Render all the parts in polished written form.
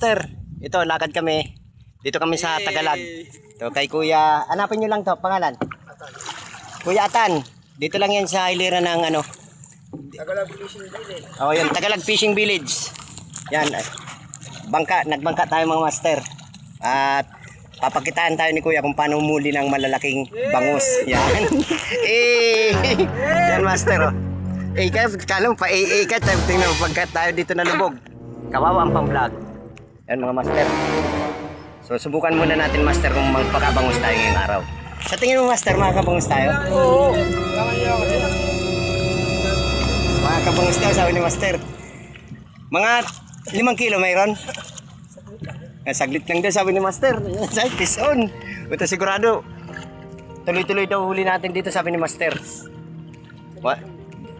master. Ito, lakad kami. Dito kami sa Tagalog. Ito, kay Kuya, hanapin nyo lang to, pangalan. Kuya Atan. Dito lang yan sa hilera ng ano. Tagalog Fishing Village. Oh, yan, Tagalog Fishing Village. Yan, bangka, nagbangka tayo mga master. At papakitaan tayo ni Kuya kung paano humuli ng malalaking bangus. Yan. Yan master, oh. Kala mo pa ka, tingnan mo pagka tayo dito nalubog. Kawawa ang pang-vlog. Yan mga master. So subukan muna natin master kung magpakabangus tayo ngayong araw. Sa tingin mo master, makakabangus tayo? Oo. Makakabangus tayo, sabi ni master. Mga 5 kilo mayroon? Saglit lang daw, sabi ni master. Say, kiss on. Ito sigurado. Tuloy-tuloy daw huli natin dito, sabi ni master.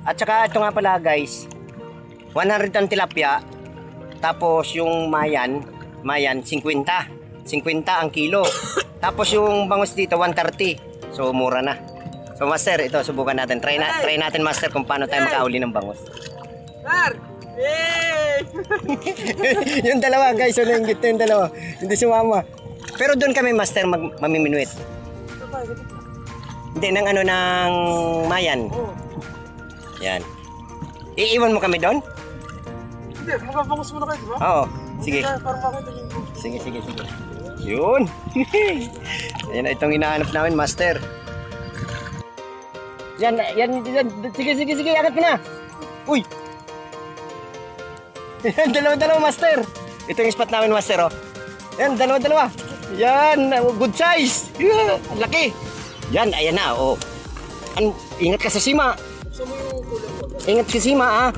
At saka ito nga pala guys, 100 ang tilapia. Tapos yung mayan 50 ang kilo. Tapos yung bangus dito 130. So mura na. So master, ito subukan natin. Try natin master kung paano tayo makahuli ng bangus. Sir! Yung dalawa guys, wala yung gito yung dalawa. Hindi sumama. Pero doon kami master mamiminuit. Hindi, ng ano ng mayan. Yan. Iiwan mo kami doon? Hindi, magabangus muna kayo, di ba? Oo, sige. Para makita yung Sige. Yun. Ayan, itong hinahanap namin, master. Yan. Sige, agad ka na. Uy. Yan, dalawa, master. Ito yung spot namin, master, oh. Yan, dalawa. Yan, good size. Yeah, laki. Yan, ayan na, oh. Ingat ka sa sima. Gusto mo yung kulang ko. Ingat sa sima, ah.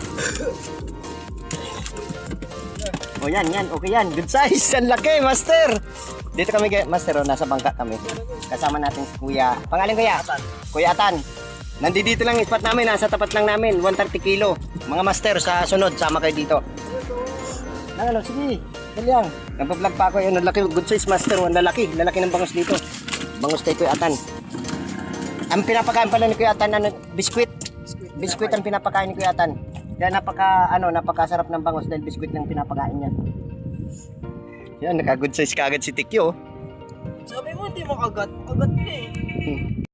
Oh, yan. Okay yan. Good size. Ang laki, master. Dito kami, master, oh. Nasa bangka kami. Kasama natin si Kuya. Pangalan Kuya? Kuya Atan. Nandito lang yung spot namin. Nasa tapat lang namin. 130 kilo. Mga master, sa sunod, sama kayo dito. Ano, sige. Dali lang. Nagpa-vlog pa ako. Yung laki, good size, master. Lalaki ng bangus dito. Bangus kay Kuya Atan. Ang pinapakain pala ni Kuya Atan, biskwit. Biskwit ang pinapakain ni Kuya Atan. Kaya napakasarap ng bangus dahil biskwit ng pinapakain niya. Yan, naka-good size kaagad si Tikyo. Sabi mo, hindi makagat. Makagat niya eh.